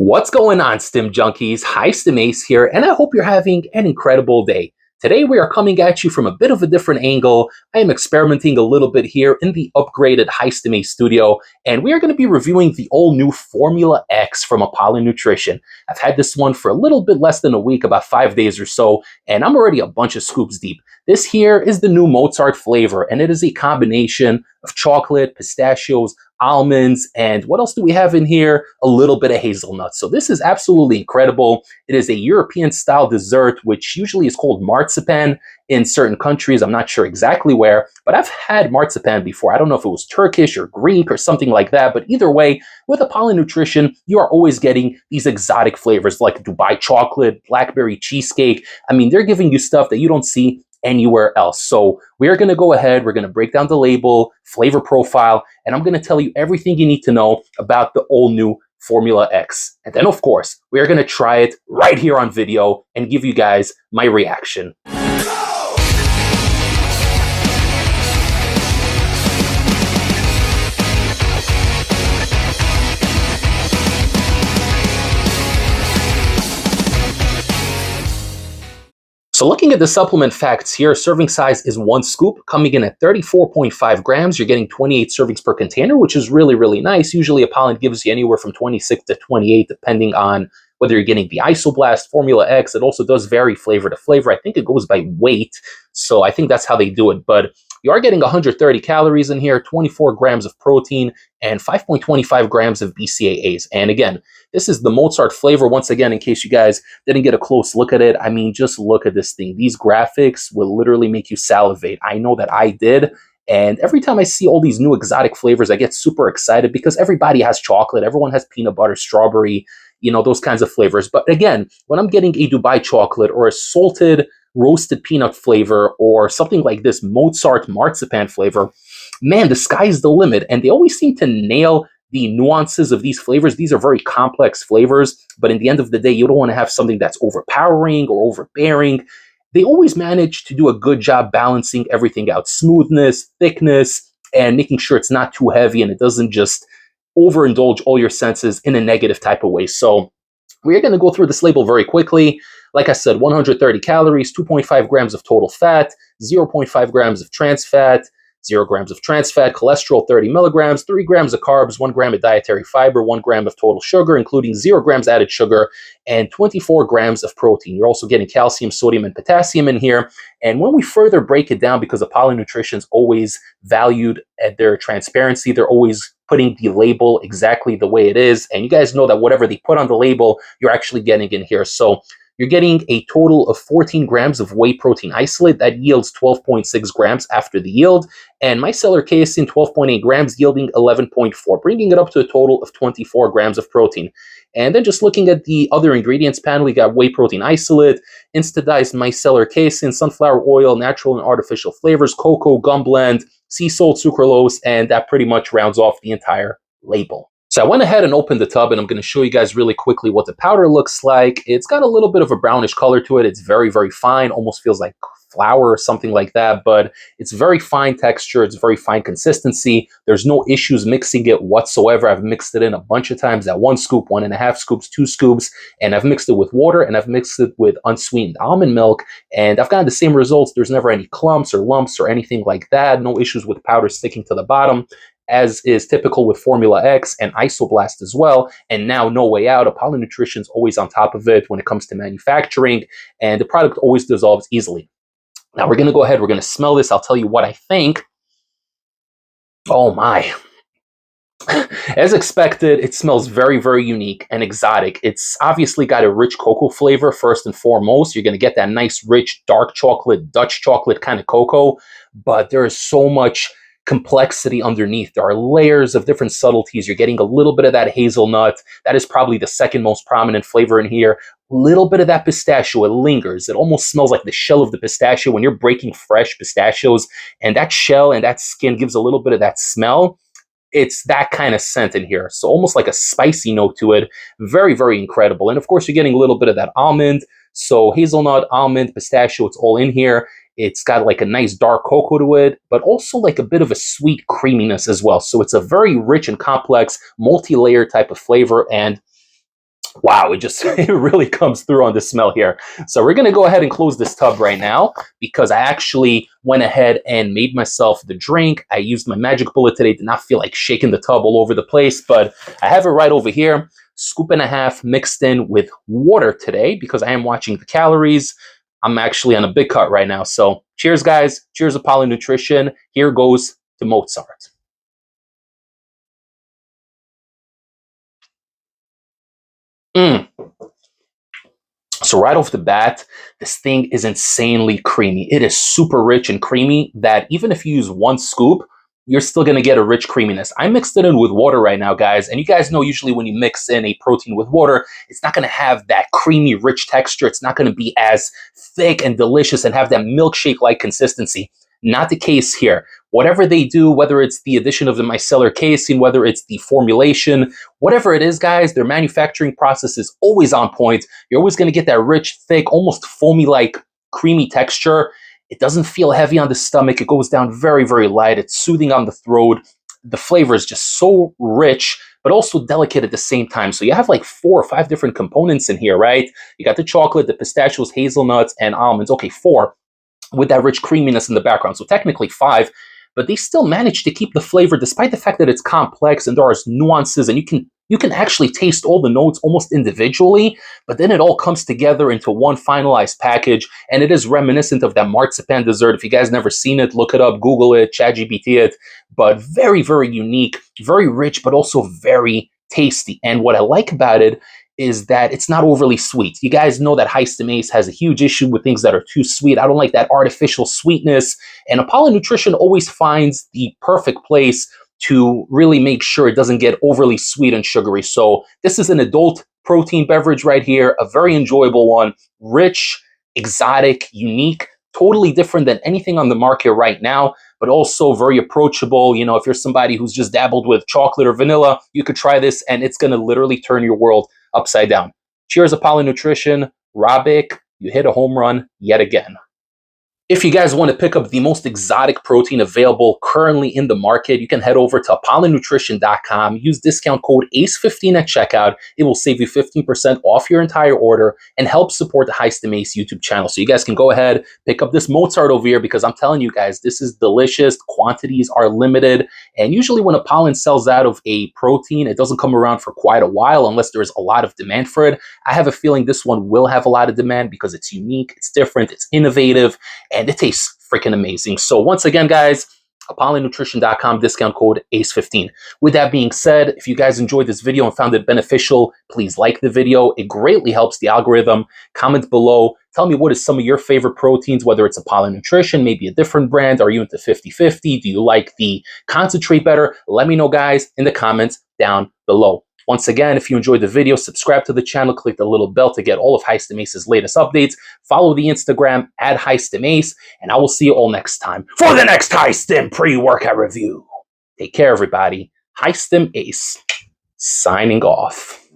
What's going on, Stim Junkies? Hi, Stim Ace here, and I hope you're having an incredible day. Today we are coming at you from a bit of a different angle. I am experimenting a little bit here in the upgraded Hi Stim Ace studio, and we are going to be reviewing the all-new Formula X from Apollon Nutrition. I've had this one for a little bit less than a week, about 5 days or so, and I'm already a bunch of scoops deep. This here is the new Mozart flavor, and it is a combination of chocolate, pistachios, almonds, and what else do we have in here? A little bit of hazelnut. So this is absolutely incredible. It is a European-style dessert, which usually is called Marzipan in certain countries. I'm not sure exactly where, but I've had Marzipan before. I don't know if it was Turkish or Greek or something like that, but either way, with Apollon Nutrition, you are always getting these exotic flavors like Dubai chocolate, blackberry cheesecake. I mean, they're giving you stuff that you don't see anywhere else. So we are going to go ahead, we're going to break down the label, flavor profile, and I'm going to tell you everything you need to know about the all new Formula X. And then of course, we are going to try it right here on video and give you guys my reaction. So looking at the supplement facts here, serving size is 1 scoop, coming in at 34.5 grams. You're getting 28 servings per container, which is really, really nice. Usually Apollon gives you anywhere from 26 to 28, depending on whether you're getting the Isoblast, Formula X. It also does vary flavor to flavor. I think it goes by weight, so I think that's how they do it. But you are getting 130 calories in here, 24 grams of protein, and 5.25 grams of BCAAs. And again, this is the Mozart flavor. Once again, in case you guys didn't get a close look at it, I mean, just look at this thing. These graphics will literally make you salivate. I know that I did. And every time I see all these new exotic flavors, I get super excited because everybody has chocolate. Everyone has peanut butter, strawberry, you know, those kinds of flavors. But again, when I'm getting a Dubai chocolate or a salted roasted peanut flavor or something like this Mozart marzipan flavor, man, the sky's the limit. And they always seem to nail the nuances of these flavors. These are very complex flavors, but in the end of the day, you don't want to have something that's overpowering or overbearing. They always manage to do a good job balancing everything out. Smoothness, thickness, and making sure it's not too heavy and it doesn't just overindulge all your senses in a negative type of way. So we're going to go through this label very quickly. Like I said, 130 calories, 2.5 grams of total fat, 0.5 grams of trans fat, 0 grams of trans fat, cholesterol 30 milligrams, 3 grams of carbs, 1 gram of dietary fiber, 1 gram of total sugar, including 0 grams added sugar, and 24 grams of protein. You're also getting calcium, sodium, and potassium in here. And when we further break it down, because Apollon Nutrition's always valued at their transparency, they're always putting the label exactly the way it is. And you guys know that whatever they put on the label, you're actually getting in here. So you're getting a total of 14 grams of whey protein isolate. That yields 12.6 grams after the yield. And micellar casein, 12.8 grams, yielding 11.4, bringing it up to a total of 24 grams of protein. And then just looking at the other ingredients panel, we got whey protein isolate, instadized micellar casein, sunflower oil, natural and artificial flavors, cocoa, gum blend, sea salt, sucralose, and that pretty much rounds off the entire label. So I went ahead and opened the tub, and I'm going to show you guys really quickly what the powder looks like. It's got a little bit of a brownish color to it. It's very, very fine, almost feels like flour or something like that, but it's very fine texture. It's very fine consistency. There's no issues mixing it whatsoever. I've mixed it in a bunch of times at 1 scoop, 1.5 scoops, 2 scoops, and I've mixed it with water, and I've mixed it with unsweetened almond milk, and I've gotten the same results. There's never any clumps or lumps or anything like that. No issues with powder sticking to the bottom, as is typical with Formula X and Isoblast as well. And now No Way Out, Apollon Nutrition's always on top of it when it comes to manufacturing, and the product always dissolves easily. Now we're going to go ahead, we're going to smell this. I'll tell you what I think. Oh my. As expected, it smells very, very unique and exotic. It's obviously got a rich cocoa flavor first and foremost. You're going to get that nice, rich, dark chocolate, Dutch chocolate kind of cocoa, but there is so much complexity underneath. There are layers of different subtleties. You're getting a little bit of that hazelnut. That is probably the second most prominent flavor in here. A little bit of that pistachio. It lingers. It almost smells like the shell of the pistachio when you're breaking fresh pistachios, and that shell and that skin gives a little bit of that smell. It's that kind of scent in here. So almost like a spicy note to it. Very, very incredible. And of course, you're getting a little bit of that almond. So hazelnut, almond, pistachio, it's all in here. It's got like a nice dark cocoa to it, but also like a bit of a sweet creaminess as well. So it's a very rich and complex, multi-layer type of flavor. And Wow, it just it really comes through on the smell here. So we're gonna go ahead and close this tub right now because I actually went ahead and made myself the drink. I used my magic bullet today. Did not feel like shaking the tub all over the place, but I have it right over here. Scoop and a half mixed in with water today because I am watching the calories. I'm actually on a big cut right now. So cheers, guys. Cheers, Apollon Nutrition. Here goes to Mozart. Mm. So right off the bat, this thing is insanely creamy. It is super rich and creamy that even if you use one scoop, you're still going to get a rich creaminess. I mixed it in with water right now, guys. And you guys know usually when you mix in a protein with water, it's not going to have that creamy, rich texture. It's not going to be as thick and delicious and have that milkshake-like consistency. Not the case here. Whatever they do, whether it's the addition of the micellar casein, whether it's the formulation, whatever it is, guys, their manufacturing process is always on point. You're always going to get that rich, thick, almost foamy-like creamy texture. It doesn't feel heavy on the stomach. It goes down very, very light. It's soothing on the throat. The flavor is just so rich, but also delicate at the same time. So you have like 4 or 5 different components in here, right? You got the chocolate, the pistachios, hazelnuts, and almonds. Okay, 4 with that rich creaminess in the background. So technically 5, but they still manage to keep the flavor despite the fact that it's complex and there are nuances and you can actually taste all the notes almost individually, but then it all comes together into one finalized package, and it is reminiscent of that marzipan dessert. If you guys never seen it, look it up, Google it, ChatGPT it, but very, very unique, very rich, but also very tasty. And what I like about it is that it's not overly sweet. You guys know that Ace has a huge issue with things that are too sweet. I don't like that artificial sweetness. And Apollon Nutrition always finds the perfect place to really make sure it doesn't get overly sweet and sugary. So this is an adult protein beverage right here, a very enjoyable one, rich, exotic, unique, totally different than anything on the market right now, but also very approachable. You know, if you're somebody who's just dabbled with chocolate or vanilla, you could try this and it's going to literally turn your world upside down. Cheers, Apollon Nutrition. Robic, you hit a home run yet again. If you guys want to pick up the most exotic protein available currently in the market, you can head over to apollonnutrition.com. Use discount code ACE15 at checkout. It will save you 15% off your entire order and help support the Heist and Mace YouTube channel. So you guys can go ahead, pick up this Mozart over here because I'm telling you guys, this is delicious. Quantities are limited. And usually when Apollon sells out of a protein, it doesn't come around for quite a while unless there's a lot of demand for it. I have a feeling this one will have a lot of demand because it's unique, it's different, it's innovative, and it tastes freaking amazing. So once again, guys, apollonnutrition.com, discount code ACE15. With that being said, if you guys enjoyed this video and found it beneficial, please like the video. It greatly helps the algorithm. Comment below. Tell me what is some of your favorite proteins, whether it's Apollon Nutrition, maybe a different brand. Are you into 50-50? Do you like the concentrate better? Let me know, guys, in the comments down below. Once again, if you enjoyed the video, subscribe to the channel, click the little bell to get all of Heist and Ace's latest updates. Follow the Instagram at Heist and Ace, and I will see you all next time for the next Heist and pre-workout review. Take care, everybody. Heist and Ace, signing off.